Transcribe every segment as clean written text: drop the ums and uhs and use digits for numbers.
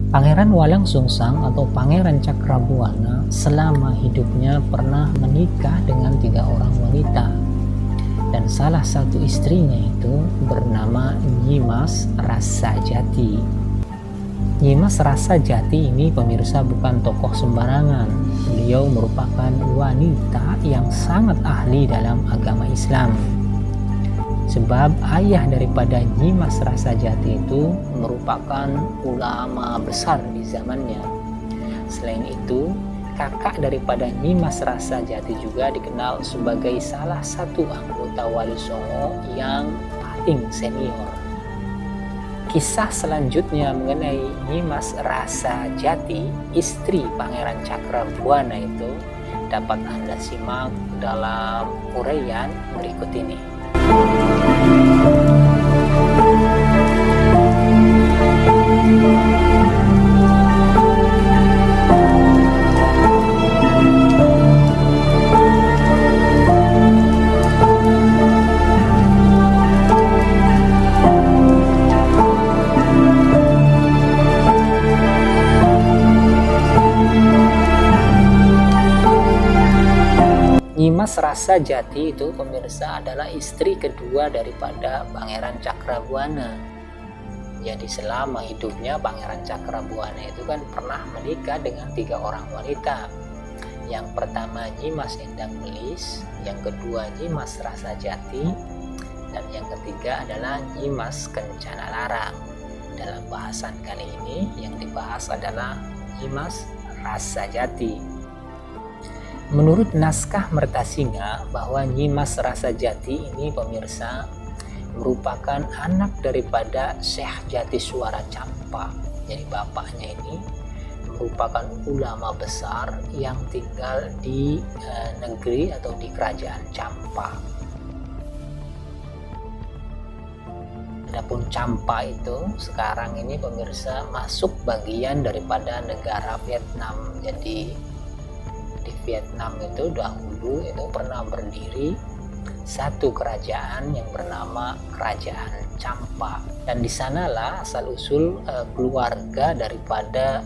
Pangeran Walang Sungsang atau Pangeran Cakrabuana selama hidupnya pernah menikah dengan 3 orang wanita, dan salah satu istrinya itu bernama Nyimas Rasajati. Nyimas Rasajati ini pemirsa bukan tokoh sembarangan. Beliau merupakan wanita yang sangat ahli dalam agama Islam. Sebab ayah daripada Nyimas Rasajati itu merupakan ulama besar di zamannya. Selain itu, kakak daripada Nyimas Rasajati juga dikenal sebagai salah satu anggota Wali Songo yang paling senior. Kisah selanjutnya mengenai Nyimas Rasajati, istri Pangeran Cakrabuana itu dapat Anda simak dalam uraian berikut ini. Nyimas Rasajati itu pemirsa adalah istri kedua daripada Pangeran Cakrabuana. Jadi selama hidupnya Pangeran Cakrabuana itu kan pernah menikah dengan 3 orang wanita. Yang pertama Nyimas Endang Melis, yang kedua Nyimas Rasajati, dan yang ketiga adalah Nyimas Kencana Larang. Dalam bahasan kali ini yang dibahas adalah Nyimas Rasajati. Menurut naskah Mertasinga bahwa Nyimas Rasajati ini pemirsa merupakan anak daripada Syekh Jatiswara Campa. Jadi bapaknya ini merupakan ulama besar yang tinggal di negeri atau di kerajaan Campa. Adapun Campa itu sekarang ini pemirsa masuk bagian daripada negara Vietnam. Jadi di Vietnam itu dahulu itu pernah berdiri satu kerajaan yang bernama Kerajaan Campa, dan di sanalah asal usul keluarga daripada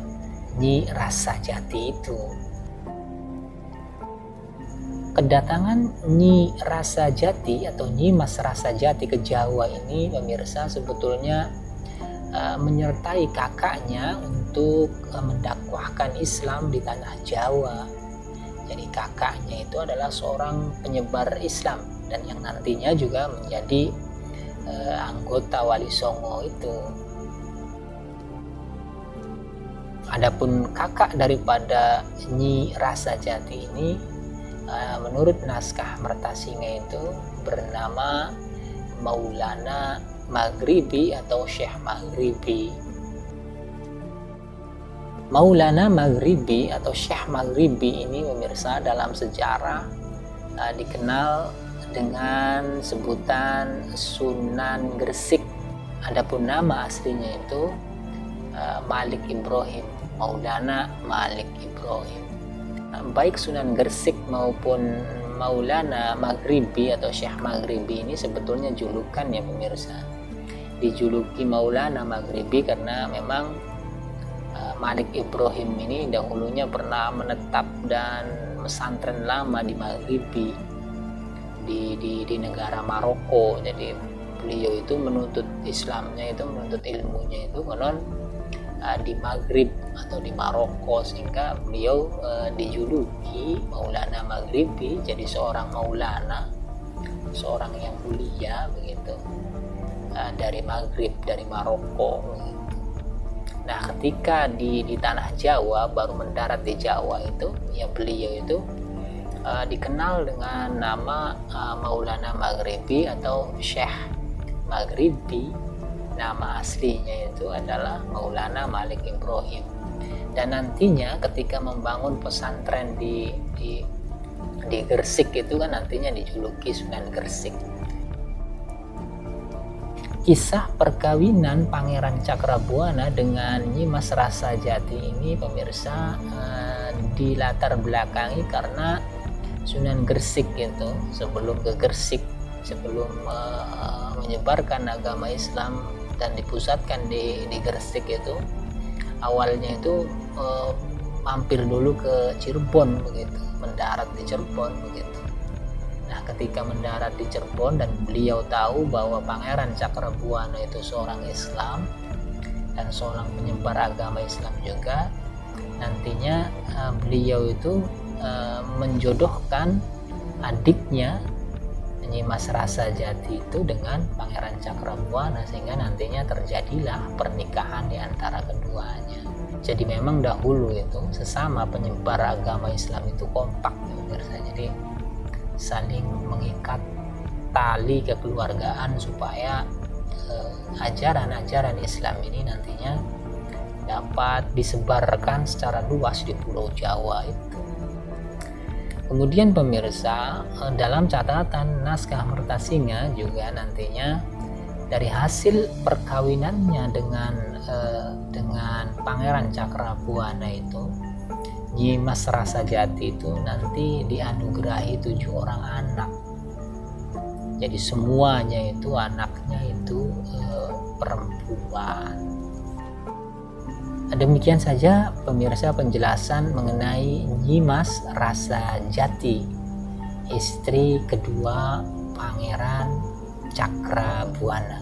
Nyi Rasajati itu. Kedatangan Nyi Rasajati atau Nyimas Rasajati ke Jawa ini pemirsa sebetulnya menyertai kakaknya untuk mendakwahkan Islam di tanah Jawa. Jadi kakaknya itu adalah seorang penyebar Islam dan yang nantinya juga menjadi anggota Wali Songo itu. Adapun kakak daripada Nyi Rasajati ini menurut naskah Mertasinga itu bernama Maulana Maghribi atau Syekh Maghribi. Maulana Maghribi atau Syekh Maghribi ini pemirsa dalam sejarah dikenal dengan sebutan Sunan Gresik. Adapun nama aslinya itu Malik Ibrahim, Maulana Malik Ibrahim. Baik Sunan Gresik maupun Maulana Maghribi atau Syekh Maghribi ini sebetulnya julukan ya pemirsa. Dijuluki Maulana Maghribi karena memang Malik Ibrahim ini dahulunya pernah menetap dan pesantren lama di Maghribi di negara Maroko. Jadi beliau itu menuntut Islamnya itu menuntut ilmunya itu konon di Maghrib atau di Maroko, sehingga beliau dijuluki Maulana Maghribi. Jadi seorang Maulana, seorang yang mulia begitu, dari Maghrib, dari Maroko begitu. Nah ketika di tanah Jawa, baru mendarat di Jawa itu ya beliau itu dikenal dengan nama Maulana Maghribi atau Syekh Maghribi. Nama aslinya itu adalah Maulana Malik Ibrahim, dan nantinya ketika membangun pesantren di Gresik itu kan nantinya dijuluki Sunan Gresik. Kisah perkawinan Pangeran Cakrabuana dengan Nyimas Rasajati ini pemirsa dilatar belakangi karena Sunan Gresik itu sebelum ke Gresik, sebelum menyebarkan agama Islam dan dipusatkan di Gresik itu, awalnya itu mampir dulu ke Cirebon begitu, mendarat di Cirebon begitu. Nah, ketika mendarat di Cirebon dan beliau tahu bahwa Pangeran Cakrabuana itu seorang Islam dan seorang penyebar agama Islam juga, nantinya beliau itu menjodohkan adiknya Nyimas Rasajati itu dengan Pangeran Cakrabuana, sehingga nantinya terjadilah pernikahan di antara keduanya. Jadi memang dahulu itu sesama penyebar agama Islam itu kompak ya pemirsa. Jadi saling mengikat tali kekeluargaan supaya ajaran-ajaran Islam ini nantinya dapat disebarkan secara luas di Pulau Jawa itu. Kemudian pemirsa, dalam catatan naskah Mertasinga juga nantinya dari hasil perkawinannya dengan Pangeran Cakrabuana itu, Nyimas Rasajati itu nanti dianugerahi 7 orang anak. Jadi semuanya itu anaknya itu perempuan. Demikian saja pemirsa penjelasan mengenai Nyimas Rasajati, istri kedua Pangeran Cakrabuana.